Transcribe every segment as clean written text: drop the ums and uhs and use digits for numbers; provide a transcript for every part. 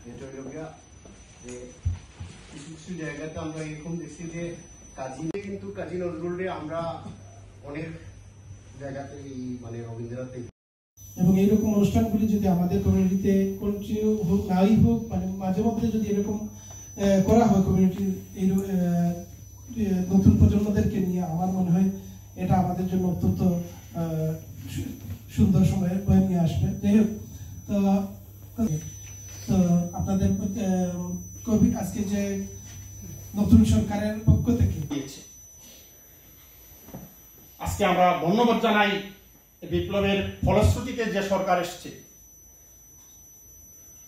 যেটা হইল গিয়া যে কিছু কিছু জায়গাতে আমরা এরকম দেখছি যে কিন্তু কাজী নজরুলরে আমরা অনেক জায়গাতে মানে রবীন্দ্রনাথ এবং এইরকম অনুষ্ঠানগুলি যদি আমাদের কমিউনিটিতে কন্টিনিউ হোক নাই হোক মানে মাঝে মধ্যে যদি এরকম করা হয় কমিউনিটির এই নতুন প্রজন্মদেরকে নিয়ে, আমার মনে হয় এটা আমাদের জন্য অত্যন্ত সুন্দর সময় বয়ে নিয়ে আসবে। যাই হোক, তো আপনাদের কবি আজকে যে নতুন সরকারের পক্ষ থেকে আজকে আমরা ধন্যবাদ জানাই বিপ্লবের ফলশ্রুতিতে যে সরকার এসছে,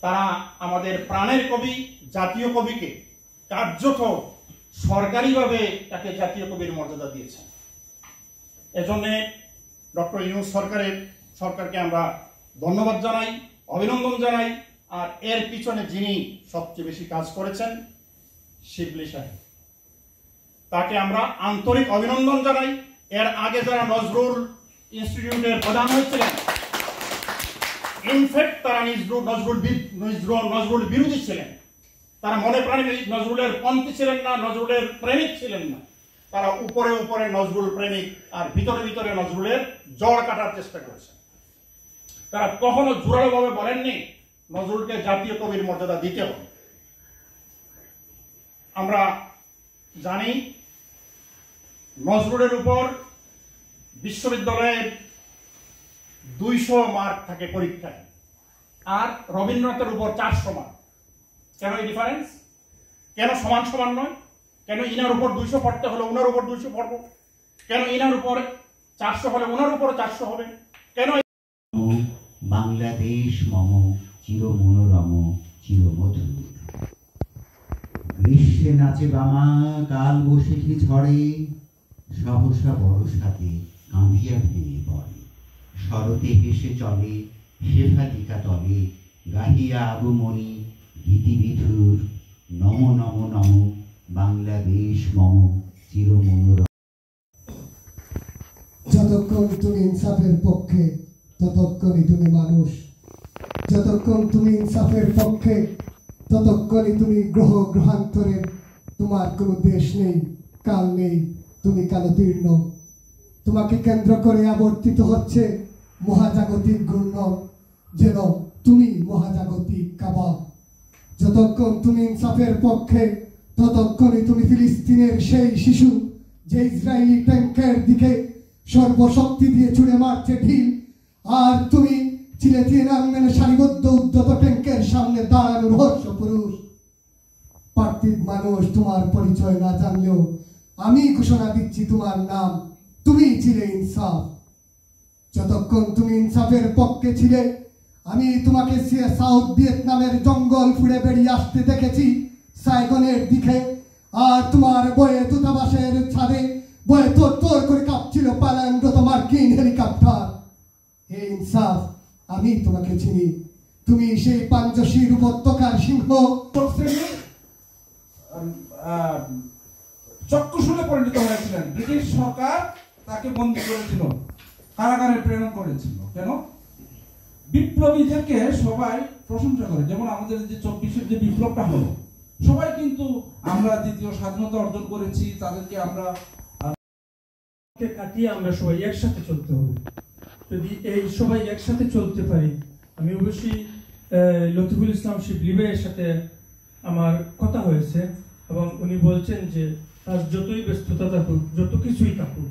তারা আমাদের প্রাণের কবি জাতীয় কবিকে কার্যত সরকারিভাবে তাকে জাতীয় কবির মর্যাদা দিয়েছে। এজন্য ডক্টর ইউনূস সরকারকে আমরা ধন্যবাদ জানাই, অভিনন্দন জানাই। আর এর পিছনে যিনি সবচেয়ে বেশি কাজ করেছেন শিবলী সাহেব, তাকে আমরা আন্তরিক অভিনন্দন জানাই। এর আগে যারা নজরুল ইনস্টিটিউটের প্রধান হয়েছিলেন, ইনফ্যাক্ট তারা নজরুল বিরোধী ছিলেন, তারা মনে প্রাণে নজরুলের পন্থী ছিলেন না, নজরুলের প্রেমিক ছিলেন না। তারা উপরে উপরে নজরুল প্রেমিক আর ভিতরে ভিতরে নজরুলের জড় কাটার চেষ্টা করেছেন। তারা কখনো জোরালো ভাবে বলেননি নজরুলকে জাতীয় কবির মর্যাদা দিতে হবে। আমরা জানি নজরুলের উপর বিশ্ববিদ্যালয়ের 200 মার্ক থাকে পরীক্ষায়, আর রবীন্দ্রনাথের উপর 400 মার্ক। কেন এই ডিফারেন্স? কেন সমান সমান নয়? কেন ইনার উপর 200 পড়তে হলে ওনার উপর 200 পড়ব? কেন ইনার উপর 400 হলে ওনার উপর 400 হবে? কেন? বাংলাদেশ মম চির মনোরম চির মধুর, গ্রীষ্মে নাচে বামা কাল বসেছি ঝড়ে, সহসা বরসাতে কাঁদিয়া ভেঙে পড়ে, শরতে হেসে চলে শেফালিকা তলে, গাহিয়া আবুমণি গীতিবিধুর, নম নম নম বাংলাদেশ মম চির মনোরম। যতক্ষণ তুমি ইনসাফের পক্ষে ততক্ষণই তুমি মানুষ, যতক্ষণ তুমি ইনসাফের পক্ষে ততক্ষণই তুমি গ্রহান্তরের, তোমার কোনো দেশ নেই, কাল নেই, তুমি কালোতীর্ণ। তোমাকে কেন্দ্র করে আবর্তিত হচ্ছে মহাজাগতিক ঘূর্ণন, যেন তুমি মহাজাগতিক কাবা। যতক্ষণ তুমি ইনসাফের পক্ষে ততক্ষণই তুমি ফিলিস্তিনের সেই শিশু যে ইসরায়েলি ট্যাঙ্কের দিকে সর্বশক্তি দিয়ে ছুড়ে মারছে ঢিল, আর তুমি চিলেটিয়ানম্যানের সারিবদ্ধ উদ্যত ট্যাঙ্কের সামনে দাঁড়ানো রহস্য পুরুষ। পার্থিব মানুষ তোমার পরিচয় না জানলেও আমি ঘোষণা দিচ্ছি তোমার নাম, তুমি ছিলে ইনসাফ। যতক্ষণ তুমি ইনসাফের পক্ষে ছিলে আমি তোমাকে সাউথ ভিয়েতনামের জঙ্গল ফুড়ে বেরিয়ে আসতে দেখেছি সাইগনের দিকে, আর তোমার বয়ে দূতাবাসের ছাদে বয়ে তোর তোর করে কাঁপছিল পালায়নরত মার্কিন হেলিকপ্টার। হে ইনসাফ, আমি তোমাকে চিনি, তুমি সেই পাঞ্জশীর উপত্যকার সিংহ। চক্ষুশূলে পরিণত হয়েছিলেন। ব্রিটিশ সরকার তাকে বন্দী করেছিল, কারাগারে প্রেরণ করেছিল। কেন? বিপ্লবীদেরকে সবাই প্রশংসা করে, যেমন আমাদের যে 24-এর যে বিপ্লবটা হলো, সবাই কিন্তু আমরা দ্বিতীয় স্বাধীনতা অর্জন করেছি, তাদেরকে আমরা কাটিয়ে আমরা সবাই একসাথে চলতে হবে। যদি এই সবাই একসাথে চলতে পারি, আমি অবশ্যই লতিফুল ইসলাম শিবলী ভাইয়ের সাথে আমার কথা হয়েছে এবং উনি বলছেন যে তার যতই ব্যস্ততা থাকুক, যত কিছুই থাকুক,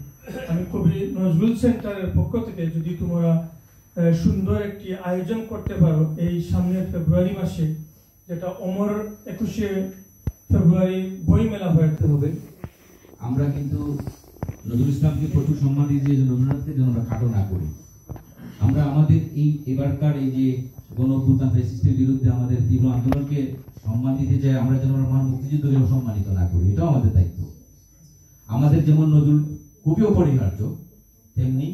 আমি কবি নজরুল সেন্টারের পক্ষ থেকে যদি তোমরা সুন্দর একটি আয়োজন করতে পারো এই সামনের ফেব্রুয়ারি মাসে, যেটা অমর 21শে ফেব্রুয়ারি বই মেলা হতে হবে। আমরা কিন্তু নজরুল ইসলামকে প্রচুর সম্মান দিয়েছি, রবীন্দ্রনাথকে যেন আমরা খাটো না করি। আমরা আমাদের এই এবারকার এই যে গণ-অভ্যুত্থান ফ্যাসিস্টের বিরুদ্ধে আমাদের তীব্র আন্দোলনকে সম্মান দিতে চাই, আমরা যেন মহান মুক্তিযুদ্ধকে অসম্মানিত না করি, এটাও আমাদের দায়িত্ব। আমাদের যেমন নজরুল কবি অপরিহার্য, তেমনি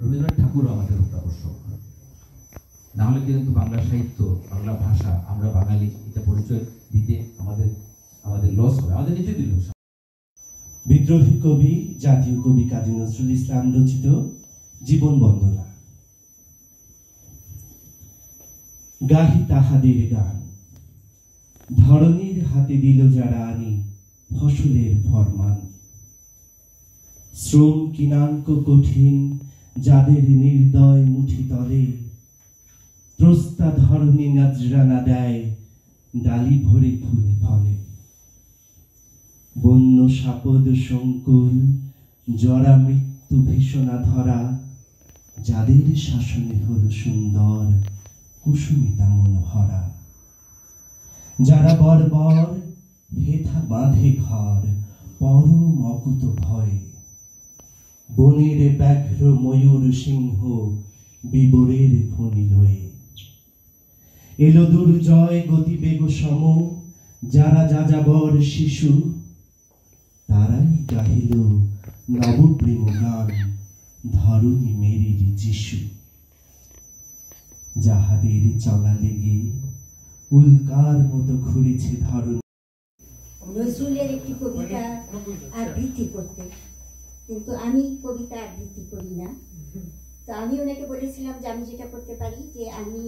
রবীন্দ্রনাথ ঠাকুরও আমাদের অত্যাবশ্যক। না হলে কিন্তু বাংলা সাহিত্য, বাংলা ভাষা, আমরা বাঙালি এটা পরিচয় দিতে আমাদের লস হবে, আমাদের নিজেদের লস। বিদ্রোহী কবি জাতীয় কবি কাজী নজরুল ইসলাম রচিত জীবন বন্দনা। গাহি তাহাদের গান, ধরনীর হাতে দিল যারা আনি ফসলের ফরমান। শ্রম কিনাঙ্ক কঠিন যাদের নির্দয় মুঠি তলে, ত্রস্তা ধরনী নাজরানা দেয় ডালি ভরে ফুলে ফলে। বন্য সাপদ সংকুল জরা মৃত্যু ভীষণা ধরা, যাদের শাসনে হলো সুন্দর কুসুমিতা মনোহরা। যারা বর্বর হেথা বাঁধে ঘর পরম অকুত ভয়ে, বনের ব্যাঘ্র ময়ূর সিংহ বিবরের ফণি লয়ে। এলো দুর্জয় গতিবেগ সম যারা যাযাবর শিশু, তারাই গাহিল নবপ্রেম গান ধরণী মেরির যিশু। যাহাদের চলা লেগে উল্কার মতো ঘুরেছে ধরণী। নজরুলের একটি কবিতা আবৃত্তি করতে, কিন্তু আমি কবিতা আবৃত্তি করি না। তো আমি ওনাকে বলেছিলাম যে আমি যেটা করতে পারি যে আমি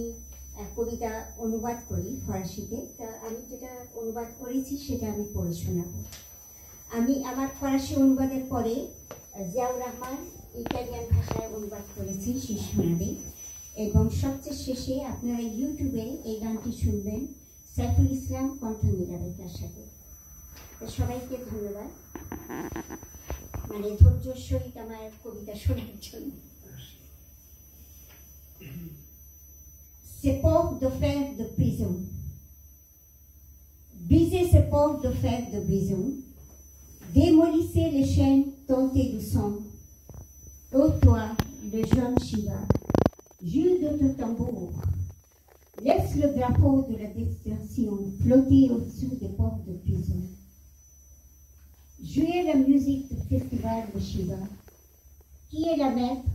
কবিতা অনুবাদ করি ফরাসিতে। তা আমি যেটা অনুবাদ করেছি সেটা আমি পড়ে শোনাবো। আমি আমার ফরাসি অনুবাদের পরে জিয়াউর রহমান ইটালিয়ান ভাষায় অনুবাদ করেছি, সে শোনাবে। এবং সবচেয়ে শেষে আপনারা ইউটিউবে এই গানটি শুনবেন সাইফুল ইসলাম কণ্ঠ মিলাবে তার সাথে। সবাইকে ধন্যবাদ, মানে ধৈর্যের সহিত আমার কবিতা শোনার জন্য। Ces portes de fer de prison, brisez ces portes de fer de prison, démolissez les chaînes teintées de sang. Ô toi, le jeune Shiva, jure de ton tambour, laisse le drapeau de la désertion flotter au-dessus des portes de prison. Jouez la musique du festival de Shiva, qui est la maître